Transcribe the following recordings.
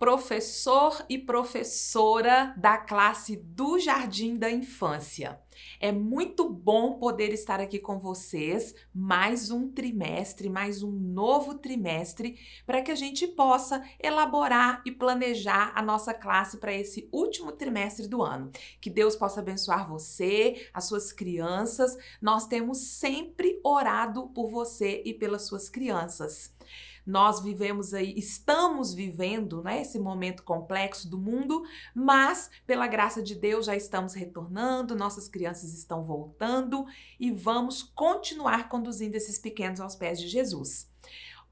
professor e professora da classe do Jardim da Infância. É muito bom poder estar aqui com vocês mais um trimestre, mais um novo trimestre, para que a gente possa elaborar e planejar a nossa classe para esse último trimestre do ano. Que Deus possa abençoar você, as suas crianças. Nós temos sempre orado por você e pelas suas crianças. Nós estamos vivendo, né, esse momento complexo do mundo, mas pela graça de Deus já estamos retornando, nossas crianças estão voltando e vamos continuar conduzindo esses pequenos aos pés de Jesus.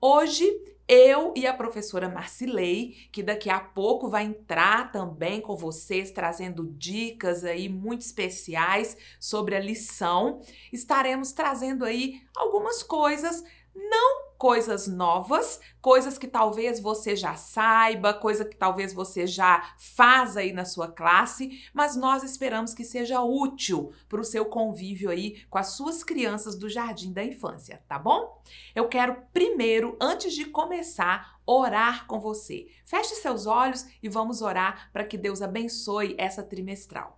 Hoje, eu e a professora Marcilei, que daqui a pouco vai entrar também com vocês, trazendo dicas aí muito especiais sobre a lição, estaremos trazendo aí algumas coisas, não coisas novas, coisas que talvez você já saiba, coisa que talvez você já faz aí na sua classe, mas nós esperamos que seja útil para o seu convívio aí com as suas crianças do Jardim da Infância, tá bom? Eu quero primeiro, antes de começar, orar com você. Feche seus olhos e vamos orar para que Deus abençoe essa trimestral.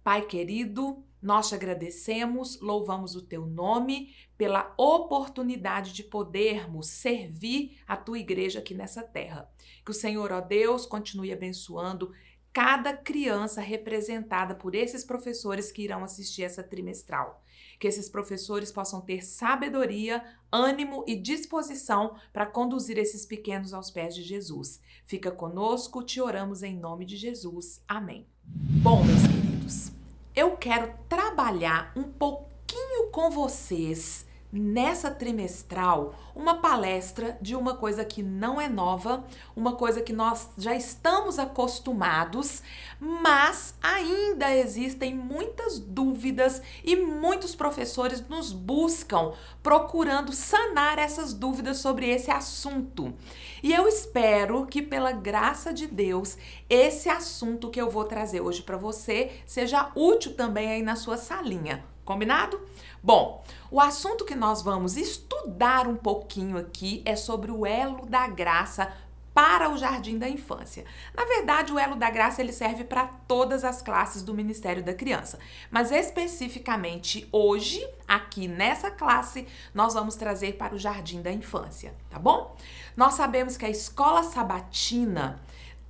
Pai querido, nós te agradecemos, louvamos o teu nome pela oportunidade de podermos servir a tua igreja aqui nessa terra. Que o Senhor, ó Deus, continue abençoando cada criança representada por esses professores que irão assistir essa trimestral. Que esses professores possam ter sabedoria, ânimo e disposição para conduzir esses pequenos aos pés de Jesus. Fica conosco, te oramos em nome de Jesus. Amém. Bom, meus queridos, eu quero trabalhar um pouquinho com vocês nessa trimestral uma palestra de uma coisa que não é nova, uma coisa que nós já estamos acostumados, mas ainda existem muitas dúvidas e muitos professores nos buscam procurando sanar essas dúvidas sobre esse assunto. E eu espero que, pela graça de Deus, esse assunto que eu vou trazer hoje para você seja útil também aí na sua salinha. Combinado? Bom, o assunto que nós vamos estudar um pouquinho aqui é sobre o elo da graça para o Jardim da Infância. Na verdade, o elo da graça ele serve para todas as classes do Ministério da Criança, mas especificamente hoje, aqui nessa classe, nós vamos trazer para o Jardim da Infância, tá bom? Nós sabemos que a escola sabatina,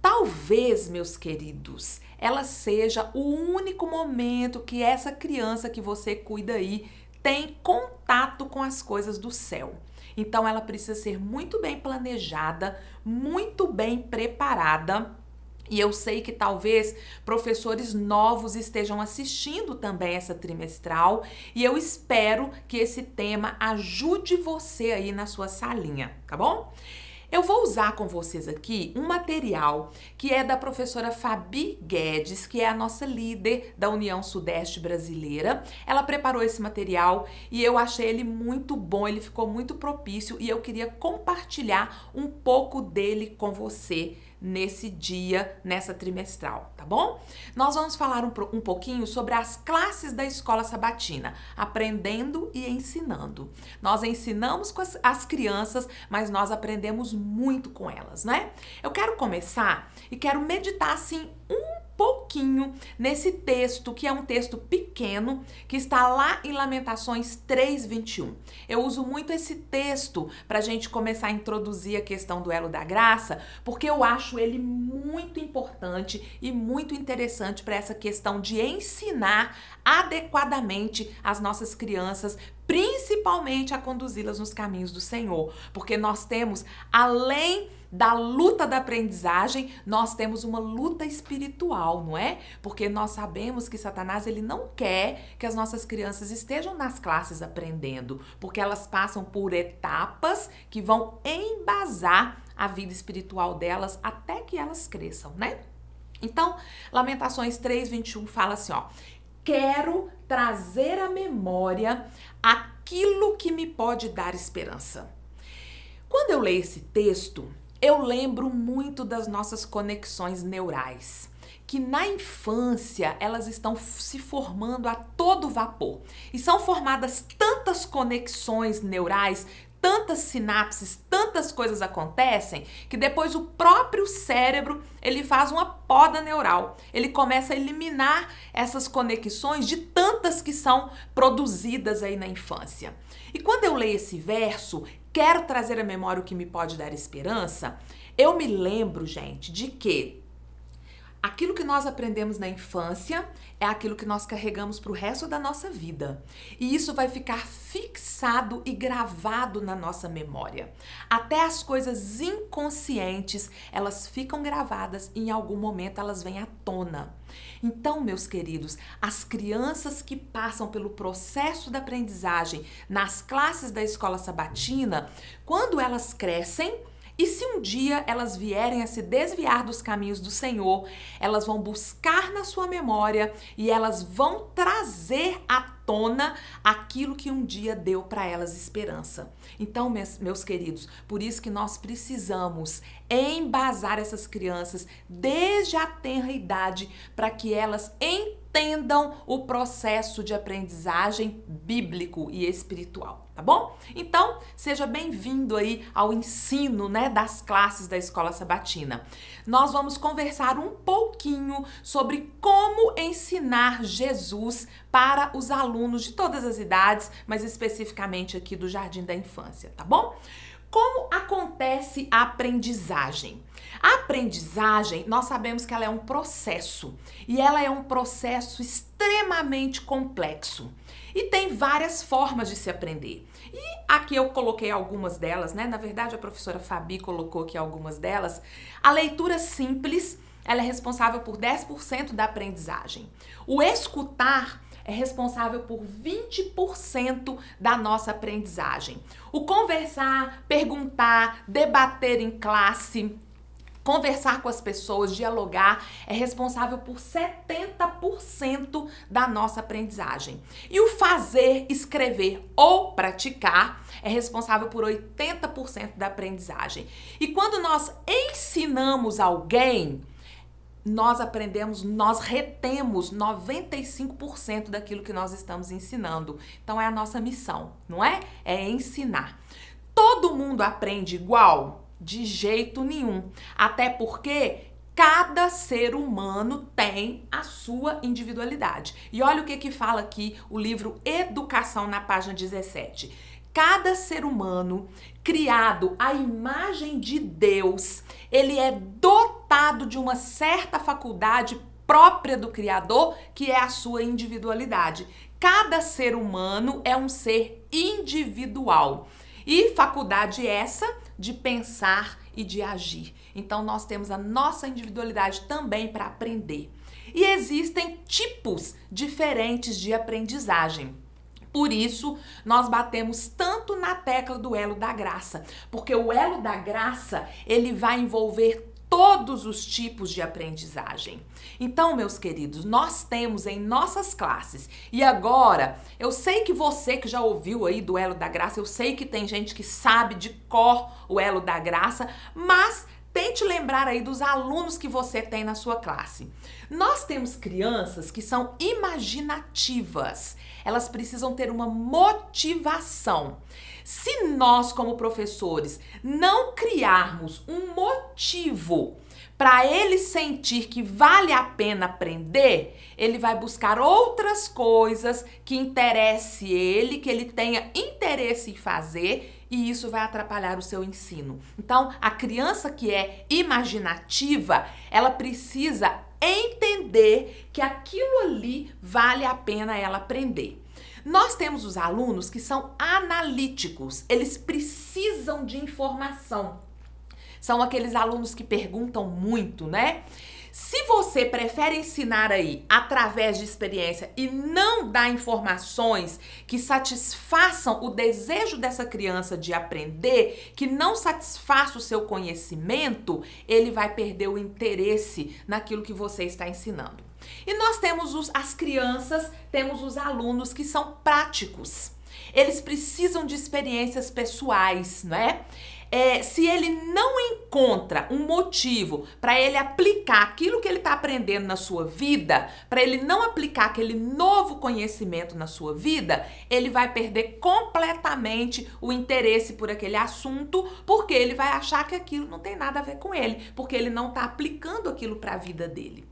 talvez, meus queridos, ela seja o único momento que essa criança que você cuida aí tem contato com as coisas do céu. Então, ela precisa ser muito bem planejada, muito bem preparada. E eu sei que talvez professores novos estejam assistindo também essa trimestral e eu espero que esse tema ajude você aí na sua salinha, tá bom? Eu vou usar com vocês aqui um material que é da professora Fabi Guedes, que é a nossa líder da União Sudeste Brasileira. Ela preparou esse material e eu achei ele muito bom, ele ficou muito propício e eu queria compartilhar um pouco dele com você nesse dia, nessa trimestral, tá bom? Nós vamos falar um pouquinho sobre as classes da escola sabatina, aprendendo e ensinando. Nós ensinamos com as crianças, mas nós aprendemos muito com elas, né? Eu quero começar e quero meditar assim pouquinho nesse texto, que é um texto pequeno, que está lá em Lamentações 3:21. Eu uso muito esse texto para a gente começar a introduzir a questão do elo da graça, porque eu acho ele muito importante e muito interessante para essa questão de ensinar adequadamente as nossas crianças, principalmente a conduzi-las nos caminhos do Senhor, porque nós temos, além da luta da aprendizagem, nós temos uma luta espiritual, não é? Porque nós sabemos que Satanás, ele não quer que as nossas crianças estejam nas classes aprendendo, porque elas passam por etapas que vão embasar a vida espiritual delas até que elas cresçam, né? Então, Lamentações 3:21 fala assim, ó: quero trazer à memória aquilo que me pode dar esperança. Quando eu leio esse texto, eu lembro muito das nossas conexões neurais, que na infância elas estão se formando a todo vapor. E são formadas tantas conexões neurais, tantas sinapses, tantas coisas acontecem, que depois o próprio cérebro, ele faz uma poda neural. Ele começa a eliminar essas conexões de tantas que são produzidas aí na infância. E quando eu leio esse verso, quero trazer à memória o que me pode dar esperança, eu me lembro, gente, de que aquilo que nós aprendemos na infância é aquilo que nós carregamos para o resto da nossa vida. E isso vai ficar fixado e gravado na nossa memória. Até as coisas inconscientes, elas ficam gravadas e em algum momento elas vêm à tona. Então, meus queridos, as crianças que passam pelo processo da aprendizagem nas classes da escola sabatina, quando elas crescem, e se um dia elas vierem a se desviar dos caminhos do Senhor, elas vão buscar na sua memória e elas vão trazer à tona aquilo que um dia deu para elas esperança. Então, meus queridos, por isso que nós precisamos embasar essas crianças desde a tenra idade para que elas entendam o processo de aprendizagem bíblico e espiritual, tá bom? Então, seja bem-vindo aí ao ensino, das classes da Escola Sabatina. Nós vamos conversar um pouquinho sobre como ensinar Jesus para os alunos de todas as idades, mas especificamente aqui do Jardim da Infância, tá bom? Como acontece a aprendizagem? A aprendizagem, nós sabemos que ela é um processo e ela é um processo extremamente complexo e tem várias formas de se aprender. E aqui eu coloquei algumas delas, Na verdade, a professora Fabi colocou aqui algumas delas. A leitura simples, ela é responsável por 10% da aprendizagem. O escutar é responsável por 20% da nossa aprendizagem. O conversar, perguntar, debater em classe, conversar com as pessoas, dialogar, é responsável por 70% da nossa aprendizagem. E o fazer, escrever ou praticar é responsável por 80% da aprendizagem. E quando nós ensinamos alguém, nós aprendemos, nós retemos 95% daquilo que nós estamos ensinando. Então é a nossa missão, não é? É ensinar. Todo mundo aprende igual? De jeito nenhum. Até porque cada ser humano tem a sua individualidade. E olha o que fala aqui o livro Educação na página 17. Cada ser humano criado à imagem de Deus, ele é dotado de uma certa faculdade própria do Criador, que é a sua individualidade. Cada ser humano é um ser individual. E faculdade essa de pensar e de agir. Então, nós temos a nossa individualidade também para aprender. E existem tipos diferentes de aprendizagem. Por isso, nós batemos tanto na tecla do elo da graça, porque o elo da graça, ele vai envolver todos os tipos de aprendizagem. Então, meus queridos, nós temos em nossas classes, e agora, eu sei que você que já ouviu aí do elo da graça, eu sei que tem gente que sabe de cor o elo da graça, mas tente lembrar aí dos alunos que você tem na sua classe. Nós temos crianças que são imaginativas. Elas precisam ter uma motivação. Se nós, como professores, não criarmos um motivo para ele sentir que vale a pena aprender, ele vai buscar outras coisas que interesse ele, que ele tenha interesse em fazer, e isso vai atrapalhar o seu ensino. Então, a criança que é imaginativa, ela precisa entender que aquilo ali vale a pena ela aprender. Nós temos os alunos que são analíticos, eles precisam de informação. São aqueles alunos que perguntam muito, Se você prefere ensinar aí através de experiência e não dar informações que satisfaçam o desejo dessa criança de aprender, que não satisfaça o seu conhecimento, ele vai perder o interesse naquilo que você está ensinando. E nós temos as crianças, temos os alunos que são práticos. Eles precisam de experiências pessoais, Se ele não encontra um motivo para ele aplicar aquilo que ele está aprendendo na sua vida, para ele não aplicar aquele novo conhecimento na sua vida, ele vai perder completamente o interesse por aquele assunto, porque ele vai achar que aquilo não tem nada a ver com ele, porque ele não está aplicando aquilo para a vida dele.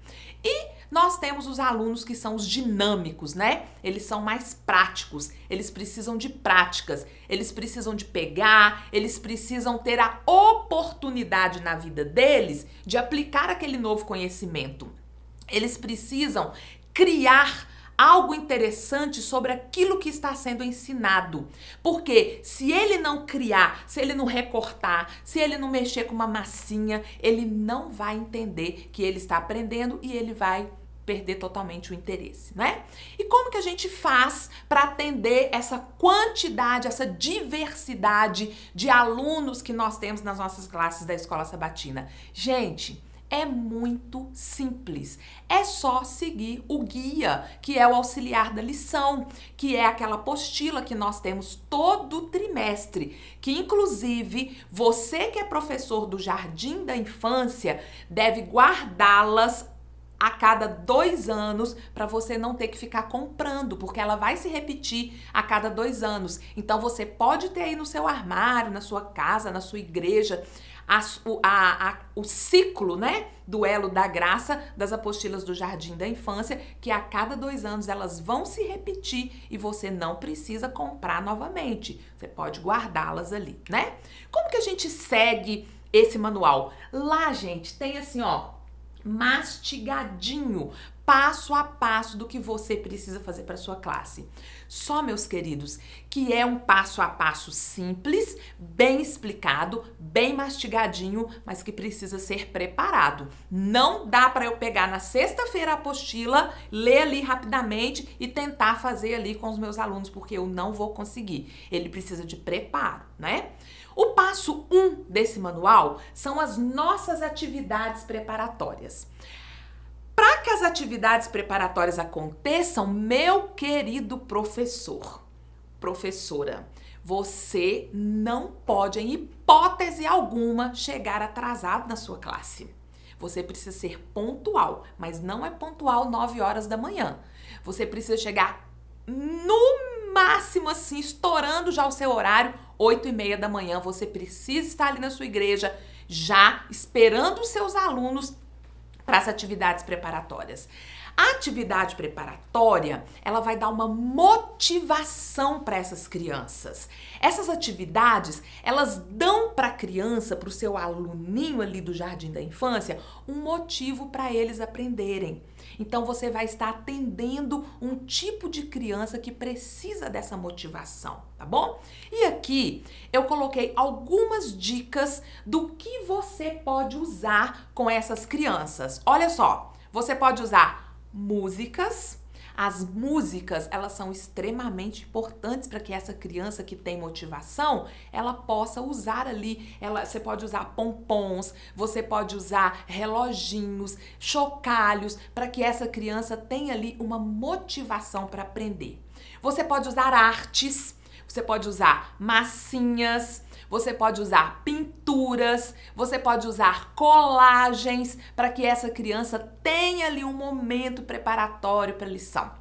E nós temos os alunos que são os dinâmicos, né? Eles são mais práticos, eles precisam de práticas, eles precisam de pegar, eles precisam ter a oportunidade na vida deles de aplicar aquele novo conhecimento. Eles precisam criar algo interessante sobre aquilo que está sendo ensinado. Porque se ele não criar, se ele não recortar, se ele não mexer com uma massinha, ele não vai entender que ele está aprendendo e ele vai perder totalmente o interesse, né? E como que a gente faz para atender essa quantidade, essa diversidade de alunos que nós temos nas nossas classes da Escola Sabatina? Gente, é muito simples. É só seguir o guia, que é o auxiliar da lição, que é aquela apostila que nós temos todo trimestre, que inclusive você que é professor do Jardim da Infância deve guardá-las a cada 2 anos para você não ter que ficar comprando, porque ela vai se repetir a cada 2 anos. Então você pode ter aí no seu armário, na sua casa, na sua igreja, o ciclo, né, do Elo da Graça das apostilas do Jardim da Infância, que a cada 2 anos elas vão se repetir e você não precisa comprar novamente. Você pode guardá-las ali, né? Como que a gente segue esse manual? Lá, gente, tem assim, ó, mastigadinho, passo a passo do que você precisa fazer para sua classe. Só, meus queridos, que é um passo a passo simples, bem explicado, bem mastigadinho, mas que precisa ser preparado. Não dá para eu pegar na sexta-feira a apostila, ler ali rapidamente e tentar fazer ali com os meus alunos, porque eu não vou conseguir. Ele precisa de preparo, né? O passo 1 desse manual são as nossas atividades preparatórias. Para que as atividades preparatórias aconteçam, meu querido professor, professora, você não pode, em hipótese alguma, chegar atrasado na sua classe. Você precisa ser pontual, mas não é pontual 9 horas da manhã. Você precisa chegar no máximo assim, estourando já o seu horário, 8h30 da manhã. Você precisa estar ali na sua igreja, já esperando os seus alunos para as atividades preparatórias. A atividade preparatória, ela vai dar uma motivação para essas crianças. Essas atividades, elas dão para a criança, para o seu aluninho ali do Jardim da Infância, um motivo para eles aprenderem. Então, você vai estar atendendo um tipo de criança que precisa dessa motivação, tá bom? E aqui, eu coloquei algumas dicas do que você pode usar com essas crianças. Olha só, você pode usar músicas. As músicas, elas são extremamente importantes para que essa criança que tem motivação, ela possa usar ali, você pode usar pompons, você pode usar reloginhos, chocalhos, para que essa criança tenha ali uma motivação para aprender. Você pode usar artes, você pode usar massinhas, você pode usar pinturas, você pode usar colagens para que essa criança tenha ali um momento preparatório para a lição.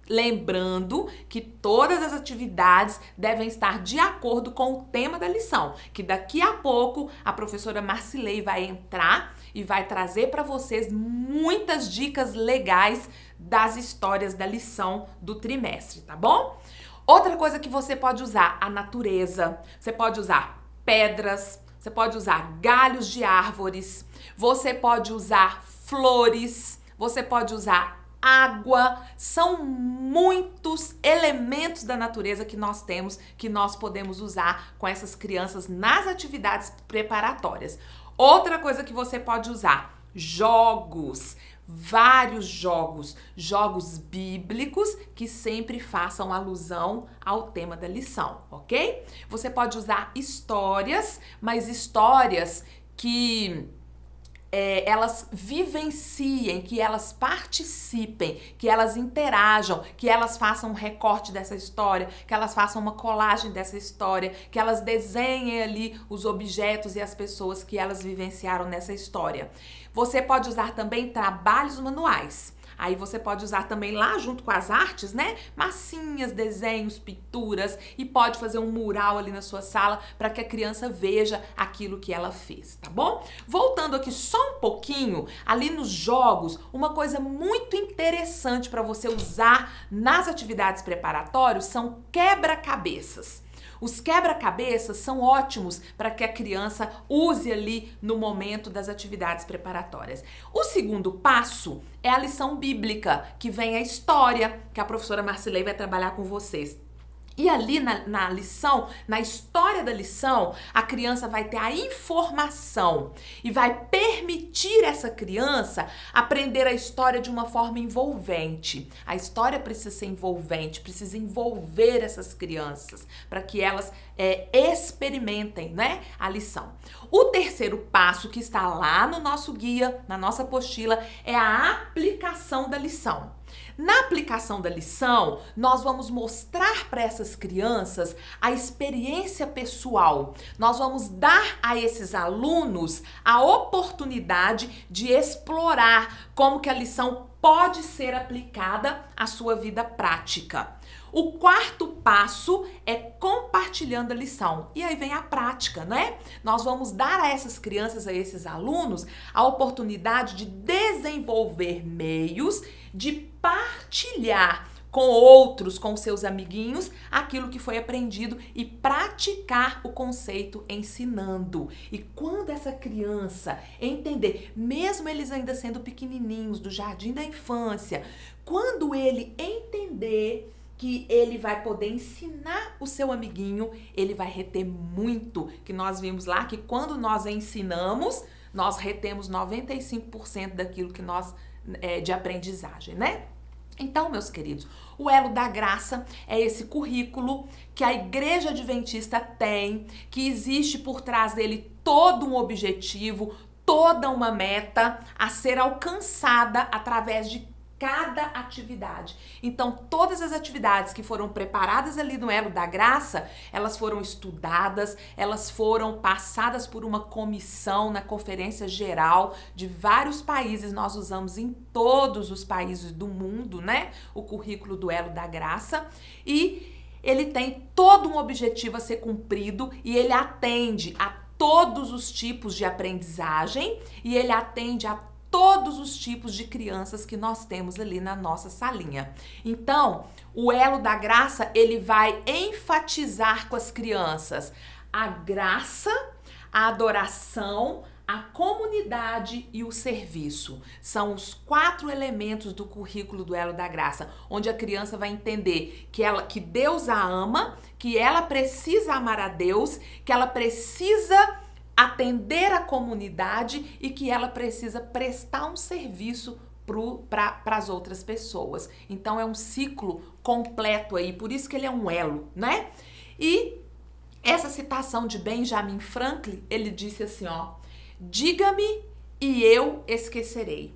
Lembrando que todas as atividades devem estar de acordo com o tema da lição, que daqui a pouco a professora Marcilei vai entrar e vai trazer para vocês muitas dicas legais das histórias da lição do trimestre, tá bom? Outra coisa que você pode usar, a natureza. Você pode usar pedras, você pode usar galhos de árvores, você pode usar flores, você pode usar água. São muitos elementos da natureza que nós temos, que nós podemos usar com essas crianças nas atividades preparatórias. Outra coisa que você pode usar, jogos. Vários jogos bíblicos que sempre façam alusão ao tema da lição, ok? Você pode usar histórias, mas histórias que elas vivenciem, que elas participem, que elas interajam, que elas façam um recorte dessa história, que elas façam uma colagem dessa história, que elas desenhem ali os objetos e as pessoas que elas vivenciaram nessa história. Você pode usar também trabalhos manuais. Aí você pode usar também lá junto com as artes, né? Massinhas, desenhos, pinturas, e pode fazer um mural ali na sua sala para que a criança veja aquilo que ela fez, tá bom? Voltando aqui só um pouquinho, ali nos jogos, uma coisa muito interessante para você usar nas atividades preparatórias são quebra-cabeças. Os quebra-cabeças são ótimos para que a criança use ali no momento das atividades preparatórias. O segundo passo é a lição bíblica, que vem a história, que a professora Marcilei vai trabalhar com vocês. E ali na lição, na história da lição, a criança vai ter a informação e vai permitir essa criança aprender a história de uma forma envolvente. A história precisa ser envolvente, precisa envolver essas crianças para que elas experimentem, né, a lição. O terceiro passo que está lá no nosso guia, na nossa apostila, é a aplicação da lição. Na aplicação da lição, nós vamos mostrar para essas crianças a experiência pessoal. Nós vamos dar a esses alunos a oportunidade de explorar como que a lição pode ser aplicada à sua vida prática. O quarto passo é compartilhando a lição. E aí vem a prática, né? Nós vamos dar a essas crianças, a esses alunos, a oportunidade de desenvolver meios de partilhar com outros, com seus amiguinhos, aquilo que foi aprendido e praticar o conceito ensinando. E quando essa criança entender, mesmo eles ainda sendo pequenininhos, do jardim da infância, quando ele entender que ele vai poder ensinar o seu amiguinho, ele vai reter muito, que nós vimos lá que quando nós ensinamos, nós retemos 95% daquilo que nós de aprendizagem, né? Então, meus queridos, o Elo da Graça é esse currículo que a Igreja Adventista tem, que existe por trás dele todo um objetivo, toda uma meta a ser alcançada através de cada atividade. Então, todas as atividades que foram preparadas ali no Elo da Graça, elas foram estudadas, elas foram passadas por uma comissão na Conferência Geral de vários países. Nós usamos em todos os países do mundo, né? O currículo do Elo da Graça. E ele tem todo um objetivo a ser cumprido e ele atende a todos os tipos de aprendizagem e ele atende a todos os tipos de crianças que nós temos ali na nossa salinha. Então, o Elo da Graça, ele vai enfatizar com as crianças a graça, a adoração, a comunidade e o serviço. São os 4 elementos do currículo do Elo da Graça, onde a criança vai entender que Deus a ama, que ela precisa amar a Deus, que ela precisa atender a comunidade e que ela precisa prestar um serviço para as outras pessoas. Então é um ciclo completo aí, por isso que ele é um elo, né? E essa citação de Benjamin Franklin, ele disse assim, ó: diga-me e eu esquecerei.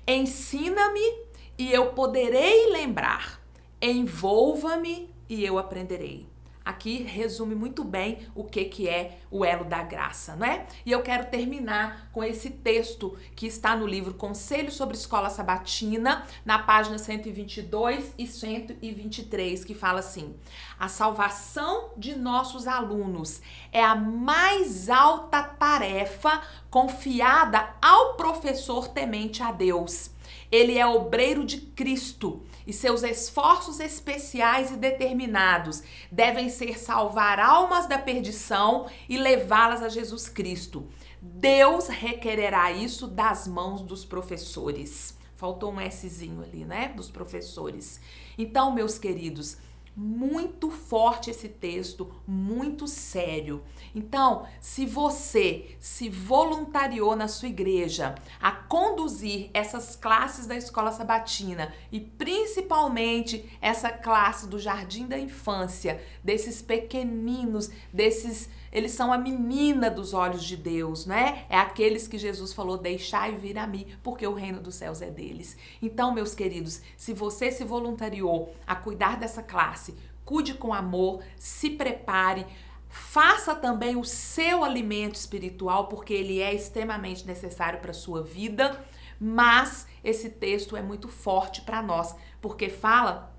Ensina-me e eu poderei lembrar. Envolva-me e eu aprenderei. Aqui resume muito bem o que é o Elo da Graça, né? E eu quero terminar com esse texto que está no livro Conselhos sobre Escola Sabatina, na página 122 e 123, que fala assim: a salvação de nossos alunos é a mais alta tarefa confiada ao professor temente a Deus. Ele é obreiro de Cristo e seus esforços especiais e determinados devem ser salvar almas da perdição e levá-las a Jesus Cristo. Deus requererá isso das mãos dos professores. Faltou um Szinho ali, né? Dos professores. Então, meus queridos, muito forte esse texto, muito sério. Então, se você se voluntariou na sua igreja a conduzir essas classes da Escola Sabatina e principalmente essa classe do Jardim da Infância, desses pequeninos, desses eles são a menina dos olhos de Deus, né? É aqueles que Jesus falou, deixai vir a mim, porque o reino dos céus é deles. Então, meus queridos, se você se voluntariou a cuidar dessa classe, cuide com amor, se prepare, faça também o seu alimento espiritual, porque ele é extremamente necessário para a sua vida, mas esse texto é muito forte para nós, porque fala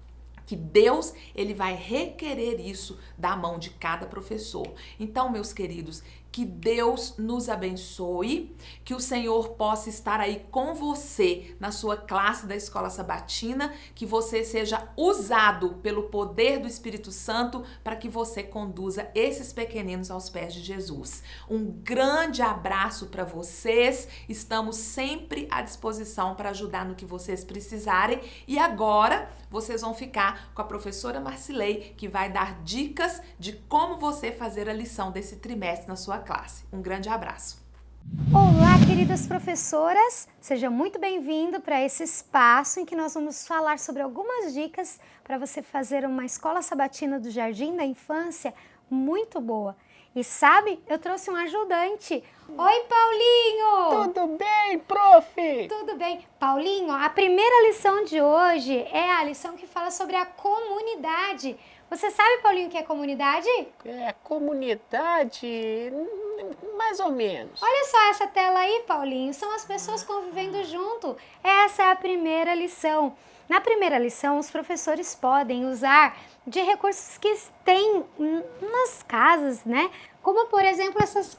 que Deus, ele vai requerer isso da mão de cada professor. Então, meus queridos, que Deus nos abençoe, que o Senhor possa estar aí com você na sua classe da Escola Sabatina, que você seja usado pelo poder do Espírito Santo para que você conduza esses pequeninos aos pés de Jesus. Um grande abraço para vocês, estamos sempre à disposição para ajudar no que vocês precisarem e agora vocês vão ficar com a professora Marcilei, que vai dar dicas de como você fazer a lição desse trimestre na sua classe. Um grande abraço! Olá, queridas professoras! Seja muito bem-vindo para esse espaço em que nós vamos falar sobre algumas dicas para você fazer uma escola sabatina do Jardim da Infância muito boa. E sabe, eu trouxe um ajudante. Oi, Paulinho! Tudo bem, prof? Tudo bem. Paulinho, a primeira lição de hoje é a lição que fala sobre a comunidade. Você sabe, Paulinho, o que é comunidade? É, comunidade, mais ou menos. Olha só essa tela aí, Paulinho. São as pessoas convivendo junto. Essa é a primeira lição. Na primeira lição, os professores podem usar de recursos que têm nas casas, né? Como, por exemplo, essas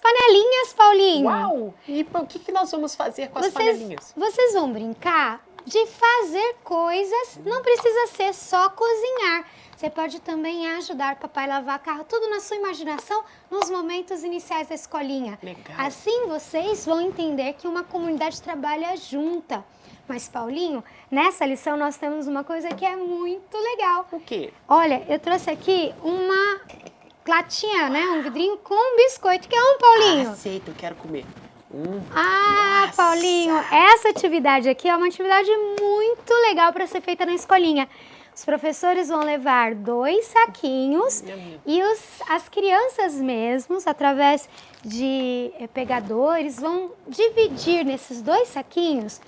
panelinhas, Paulinho. Uau! E o que nós vamos fazer com as panelinhas? Vocês vão brincar de fazer coisas, não precisa ser só cozinhar. Você pode também ajudar papai a lavar carro, tudo na sua imaginação, nos momentos iniciais da escolinha. Legal. Assim vocês vão entender que uma comunidade trabalha junta. Mas, Paulinho, nessa lição nós temos uma coisa que é muito legal. O quê? Olha, eu trouxe aqui uma latinha, né? Um vidrinho com biscoito. Quer um, Paulinho? Aceito, eu quero comer. Nossa. Paulinho, essa atividade aqui é uma atividade muito legal para ser feita na escolinha. Os professores vão levar 2 saquinhos e as crianças mesmos, através de pegadores, vão dividir nesses 2 saquinhos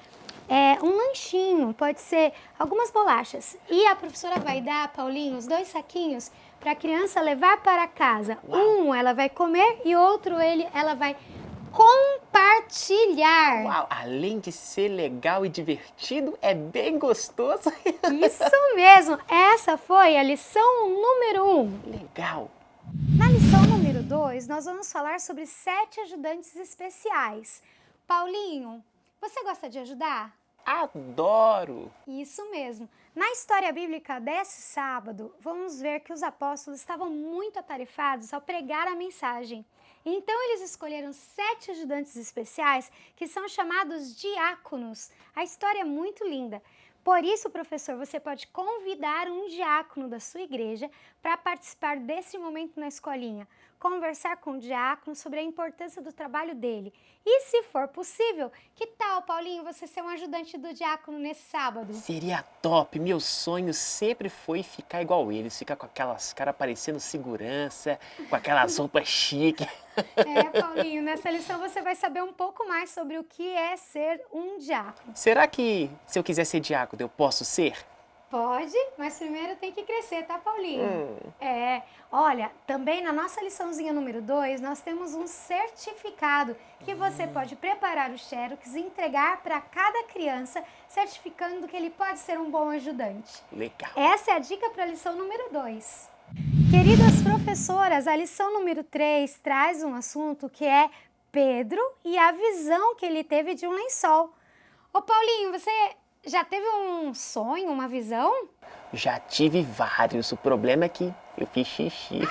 um lanchinho, pode ser algumas bolachas. E a professora vai dar, Paulinho, os 2 saquinhos para a criança levar para casa. Um ela vai comer e outro ela vai compartilhar. Uau, além de ser legal e divertido, é bem gostoso. Isso mesmo, essa foi a lição número 1. Legal. Na lição número 2, nós vamos falar sobre 7 ajudantes especiais. Paulinho, você gosta de ajudar? Adoro! Isso mesmo. Na história bíblica desse sábado, vamos ver que os apóstolos estavam muito atarefados ao pregar a mensagem. Então, eles escolheram 7 ajudantes especiais que são chamados diáconos. A história é muito linda. Por isso, professor, você pode convidar um diácono da sua igreja para participar desse momento na escolinha. Conversar com o diácono sobre a importância do trabalho dele. E se for possível, que tal, Paulinho, você ser um ajudante do diácono nesse sábado? Seria top. Meu sonho sempre foi ficar igual eles. Ficar com aquelas caras parecendo segurança, com aquelas roupas chiques. Paulinho, nessa lição você vai saber um pouco mais sobre o que é ser um diácono. Será que se eu quiser ser diácono, eu posso ser? Pode, mas primeiro tem que crescer, tá, Paulinho? Olha, também na nossa liçãozinha número 2, nós temos um certificado que você pode preparar o xerox e entregar para cada criança, certificando que ele pode ser um bom ajudante. Legal. Essa é a dica para a lição número 2. Queridas professoras, a lição número 3 traz um assunto que é Pedro e a visão que ele teve de um lençol. Ô Paulinho, você já teve um sonho, uma visão? Já tive vários, o problema é que eu fiz xixi.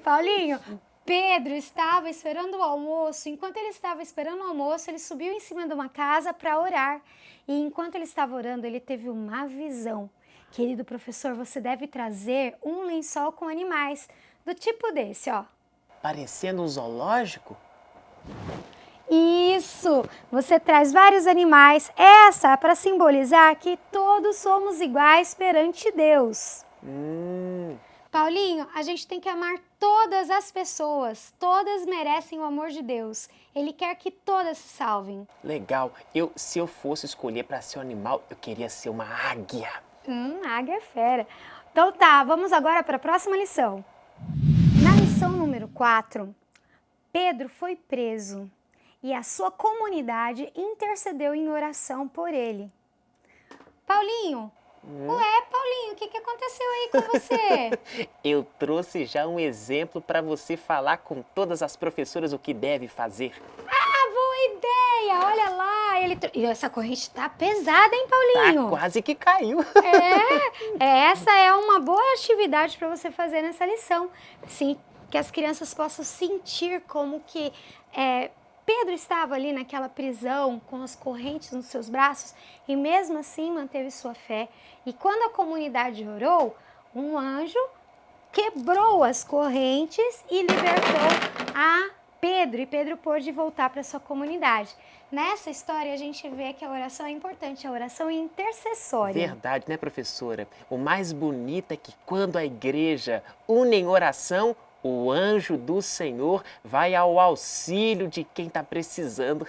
Paulinho, Pedro estava esperando o almoço. Enquanto ele estava esperando o almoço, ele subiu em cima de uma casa para orar. E enquanto ele estava orando, ele teve uma visão. Querido professor, você deve trazer um lençol com animais, do tipo desse, ó. Parecendo um zoológico? Isso! Você traz vários animais, essa para simbolizar que todos somos iguais perante Deus. Paulinho, a gente tem que amar todas as pessoas. Todas merecem o amor de Deus. Ele quer que todas se salvem. Legal. Se eu fosse escolher para ser um animal, eu queria ser uma águia. Águia é fera. Então tá, vamos agora para a próxima lição. Na lição número 4, Pedro foi preso e a sua comunidade intercedeu em oração por ele. Paulinho, Paulinho, o que aconteceu aí com você? Eu trouxe já um exemplo para você falar com todas as professoras o que deve fazer. Boa ideia! Olha lá, e essa corrente tá pesada, hein, Paulinho? Tá, quase que caiu. Essa é uma boa atividade para você fazer nessa lição. Sim, que as crianças possam sentir como que Pedro estava ali naquela prisão com as correntes nos seus braços e mesmo assim manteve sua fé. E quando a comunidade orou, um anjo quebrou as correntes e libertou a Pedro. E Pedro pôde voltar para sua comunidade. Nessa história a gente vê que a oração é importante, a oração é intercessória. Verdade, né, professora? O mais bonito é que quando a igreja une em oração, o anjo do Senhor vai ao auxílio de quem está precisando.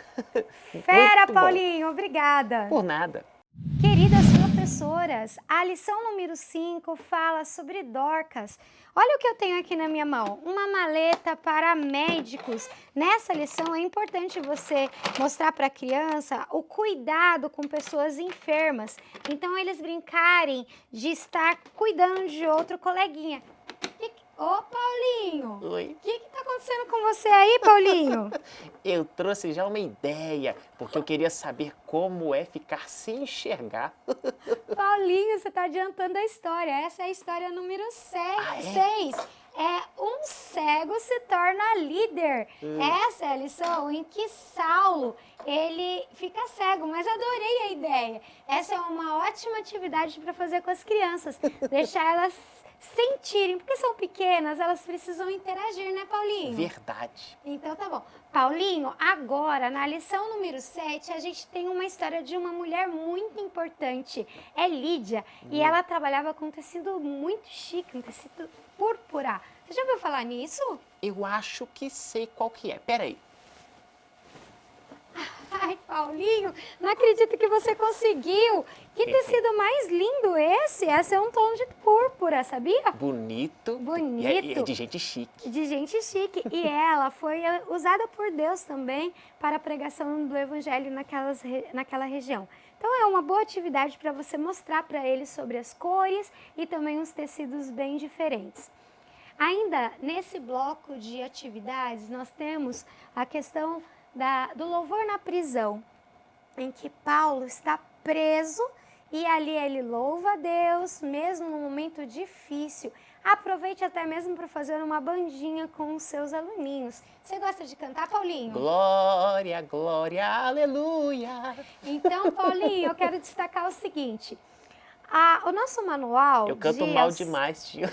Fera, Muito bom. Paulinho, obrigada. Por nada. Queridas professoras, a lição número 5 fala sobre Dorcas. Olha o que eu tenho aqui na minha mão, uma maleta para médicos. Nessa lição é importante você mostrar para a criança o cuidado com pessoas enfermas. Então eles brincarem de estar cuidando de outro coleguinha. Ô, Paulinho! Oi. O que está acontecendo com você aí, Paulinho? Eu trouxe já uma ideia, porque eu queria saber como é ficar sem enxergar. Paulinho, você está adiantando a história. Essa é a história número 6. Um cego se torna líder. Essa é a lição em que Saulo, ele fica cego, mas adorei a ideia. Essa é uma ótima atividade para fazer com as crianças. Deixar elas sentirem, porque são pequenas, elas precisam interagir, né, Paulinho? Verdade. Então tá bom. Paulinho, agora na lição número 7, a gente tem uma história de uma mulher muito importante. É Lídia. E ela trabalhava com um tecido muito chique, um tecido púrpura. Você já ouviu falar nisso? Eu acho que sei qual que é. Peraí. Ai, Paulinho, não acredito que você conseguiu. Que tecido mais lindo esse? Esse é um tom de púrpura, sabia? Bonito. Bonito. E é de gente chique. De gente chique. E ela foi usada por Deus também para a pregação do evangelho naquela região. Então é uma boa atividade para você mostrar para eles sobre as cores e também uns tecidos bem diferentes. Ainda nesse bloco de atividades, nós temos a questão do louvor na prisão, em que Paulo está preso e ali ele louva a Deus, mesmo num momento difícil. Aproveite até mesmo para fazer uma bandinha com os seus aluninhos. Você gosta de cantar, Paulinho? Glória, glória, aleluia. Então, Paulinho, eu quero destacar o seguinte. O nosso manual... Eu canto mal demais, tio.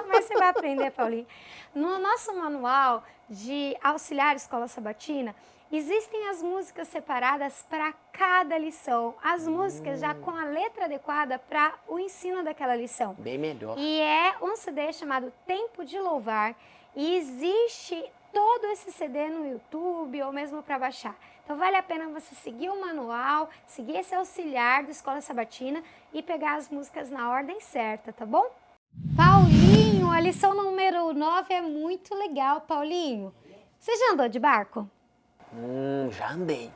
Mas você vai aprender, Paulinho. No nosso manual de auxiliar escola sabatina, existem as músicas separadas para cada lição. As músicas já com a letra adequada para o ensino daquela lição. Bem melhor. E é um CD chamado Tempo de Louvar. E existe todo esse CD no YouTube ou mesmo para baixar. Então vale a pena você seguir o manual, seguir esse auxiliar da escola sabatina e pegar as músicas na ordem certa, tá bom? Paulinho, a lição número 9 é muito legal, Paulinho. Você já andou de barco? Já andei.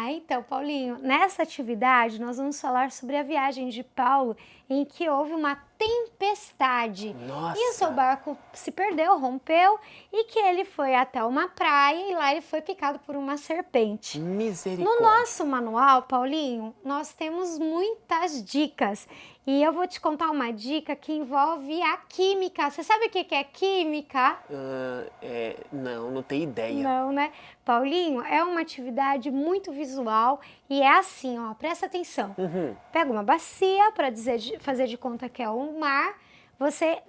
Então, Paulinho, nessa atividade nós vamos falar sobre a viagem de Paulo em que houve uma tempestade. Nossa. E o seu barco se perdeu, rompeu e que ele foi até uma praia e lá ele foi picado por uma serpente. Misericórdia. No nosso manual, Paulinho, nós temos muitas dicas. E eu vou te contar uma dica que envolve a química. Você sabe o que é química? Não tenho ideia. Não, né? Paulinho, é uma atividade muito visual e é assim, ó, presta atenção. Pega uma bacia para fazer de conta que é um mar.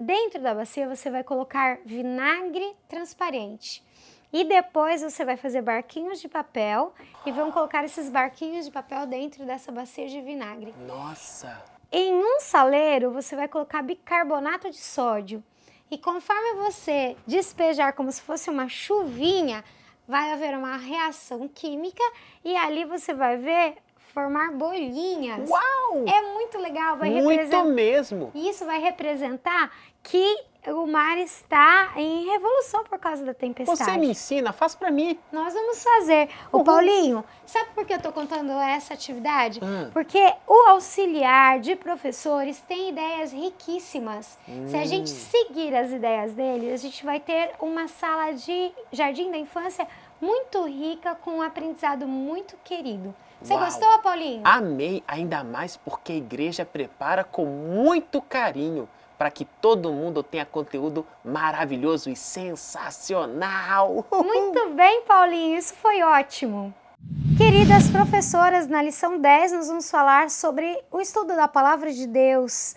Dentro da bacia, você vai colocar vinagre transparente. E depois você vai fazer barquinhos de papel e vão colocar esses barquinhos de papel dentro dessa bacia de vinagre. Nossa! Em um saleiro, você vai colocar bicarbonato de sódio. E conforme você despejar como se fosse uma chuvinha, vai haver uma reação química e ali você vai ver formar bolinhas. Uau! É muito legal, vai Muito representar. mesmo! Isso vai representar que o mar está em revolução por causa da tempestade. Você me ensina, faz pra mim. Nós vamos fazer. O Uhum. Paulinho, sabe por que eu estou contando essa atividade? Ah. Porque o auxiliar de professores tem ideias riquíssimas. Se a gente seguir as ideias dele, a gente vai ter uma sala de jardim da infância muito rica, com um aprendizado muito querido. Você Uau. gostou, Paulinho? Amei, ainda mais porque a igreja prepara com muito carinho para que todo mundo tenha conteúdo maravilhoso e sensacional. Muito bem, Paulinho, isso foi ótimo. Queridas professoras, na lição 10 nós vamos falar sobre o estudo da Palavra de Deus.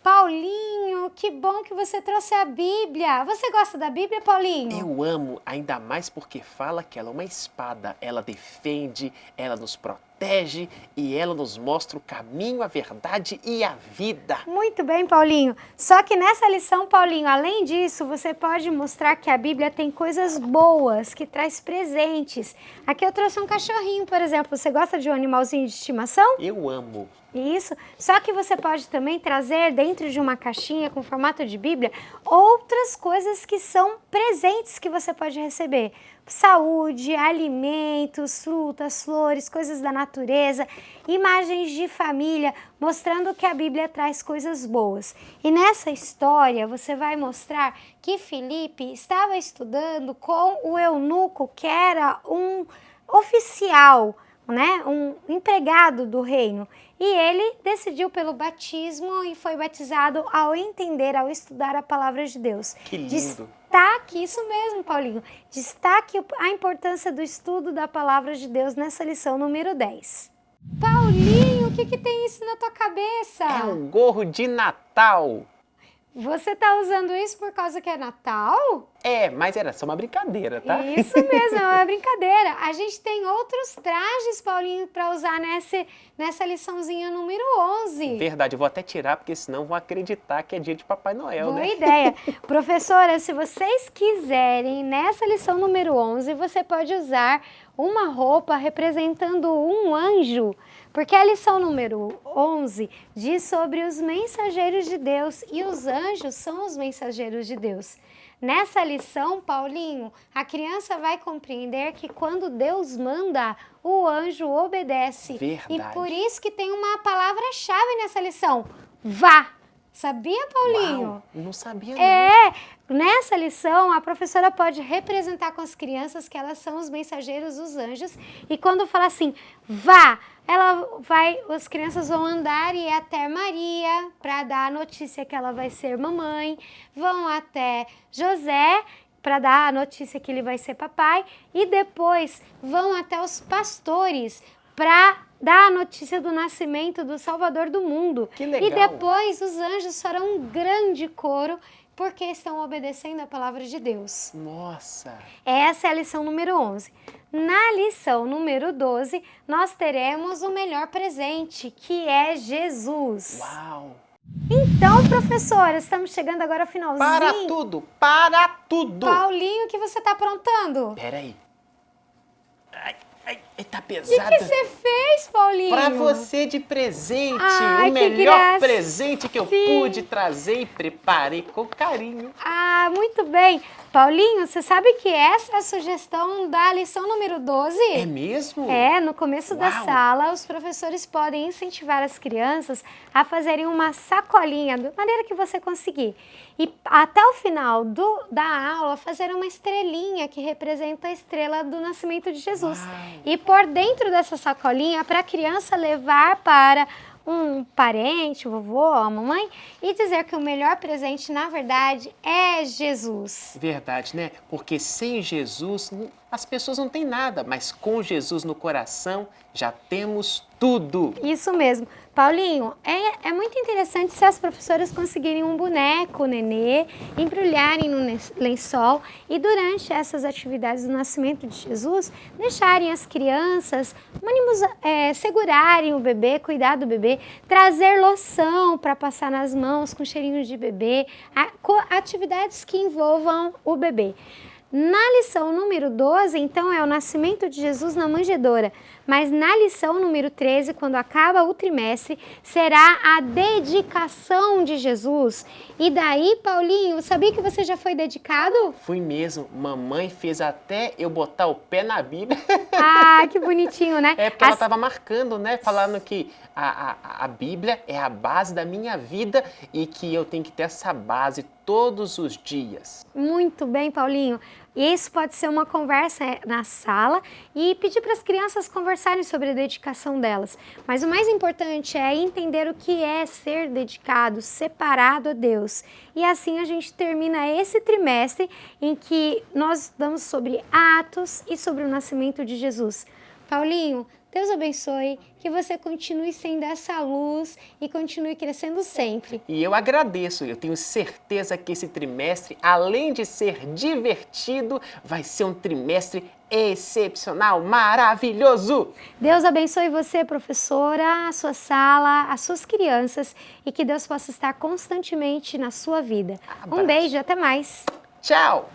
Paulinho, que bom que você trouxe a Bíblia. Você gosta da Bíblia, Paulinho? Eu amo, ainda mais porque fala que ela é uma espada. Ela defende, ela nos protege e ela nos mostra o caminho, a verdade e a vida. Muito bem, Paulinho. Só que nessa lição, Paulinho, além disso, você pode mostrar que a Bíblia tem coisas boas, que traz presentes. Aqui eu trouxe um cachorrinho, por exemplo. Você gosta de um animalzinho de estimação? Eu amo. Isso, só que você pode também trazer dentro de uma caixinha com formato de Bíblia outras coisas que são presentes que você pode receber. Saúde, alimentos, frutas, flores, coisas da natureza, imagens de família, mostrando que a Bíblia traz coisas boas. E nessa história você vai mostrar que Filipe estava estudando com o eunuco, que era um oficial, né, um empregado do reino. E ele decidiu pelo batismo e foi batizado ao entender, ao estudar a palavra de Deus. Que lindo. Destaque, isso mesmo, Paulinho. Destaque a importância do estudo da palavra de Deus nessa lição número 10. Paulinho, o que tem isso na tua cabeça? É um gorro de Natal. Você tá usando isso por causa que é Natal? É, mas era só uma brincadeira, tá? Isso mesmo, é uma brincadeira. A gente tem outros trajes, Paulinho, para usar nessa liçãozinha número 11. Verdade, eu vou até tirar, porque senão vão acreditar que é dia de Papai Noel, Boa né? ideia. Professora, se vocês quiserem, nessa lição número 11, você pode usar uma roupa representando um anjo, porque a lição número 11 diz sobre os mensageiros de Deus e os anjos são os mensageiros de Deus. Nessa lição, Paulinho, a criança vai compreender que quando Deus manda, o anjo obedece. Verdade. E por isso que tem uma palavra-chave nessa lição: vá. Sabia, Paulinho? Uau, não sabia não. É, nessa lição a professora pode representar com as crianças que elas são os mensageiros, os anjos, e quando fala assim, vá, as crianças vão andar e ir até Maria para dar a notícia que ela vai ser mamãe, vão até José para dar a notícia que ele vai ser papai e depois vão até os pastores para dar a notícia do nascimento do Salvador do mundo. Que legal. E depois os anjos farão um grande coro porque estão obedecendo a palavra de Deus. Nossa! Essa é a lição número 11. Na lição número 12, nós teremos o melhor presente, que é Jesus. Uau! Então, professora, estamos chegando agora ao finalzinho. Para tudo! Para tudo! Paulinho, o que você está aprontando? Peraí. Ai, tá O pesada. que você fez, Paulinho? Pra você de presente, Ai, o que melhor gracinha. presente que eu pude trazer e preparei com carinho. Ah, muito bem. Paulinho, você sabe que essa é a sugestão da lição número 12? É mesmo? É, no começo da Uau. sala, os professores podem incentivar as crianças a fazerem uma sacolinha, da maneira que você conseguir. E até o final da aula, fazer uma estrelinha que representa a estrela do nascimento de Jesus. Uau. E pôr dentro dessa sacolinha para a criança levar para um parente, o vovô, a mamãe, e dizer que o melhor presente, na verdade, é Jesus. Verdade, né? Porque sem Jesus as pessoas não têm nada, mas com Jesus no coração já temos tudo. Isso mesmo. Paulinho, é muito interessante se as professoras conseguirem um boneco, nenê, embrulharem no lençol e durante essas atividades do nascimento de Jesus, deixarem as crianças segurarem o bebê, cuidar do bebê, trazer loção para passar nas mãos com cheirinho de bebê, atividades que envolvam o bebê. Na lição número 12, então, é o nascimento de Jesus na manjedoura, mas na lição número 13, quando acaba o trimestre, será a dedicação de Jesus. E daí, Paulinho, sabia que você já foi dedicado? Fui mesmo, mamãe fez até eu botar o pé na Bíblia. Ah, que bonitinho, né? É porque ela estava marcando, né? Falando que a Bíblia é a base da minha vida e que eu tenho que ter essa base todos os dias. Muito bem, Paulinho. Isso pode ser uma conversa na sala e pedir para as crianças conversarem sobre a dedicação delas. Mas o mais importante é entender o que é ser dedicado, separado a Deus. E assim a gente termina esse trimestre em que nós estudamos sobre Atos e sobre o nascimento de Jesus. Paulinho, Deus abençoe, que você continue sendo essa luz e continue crescendo sempre. E eu agradeço, eu tenho certeza que esse trimestre, além de ser divertido, vai ser um trimestre excepcional, maravilhoso! Deus abençoe você, professora, a sua sala, as suas crianças e que Deus possa estar constantemente na sua vida. Abraço. Um beijo, até mais! Tchau!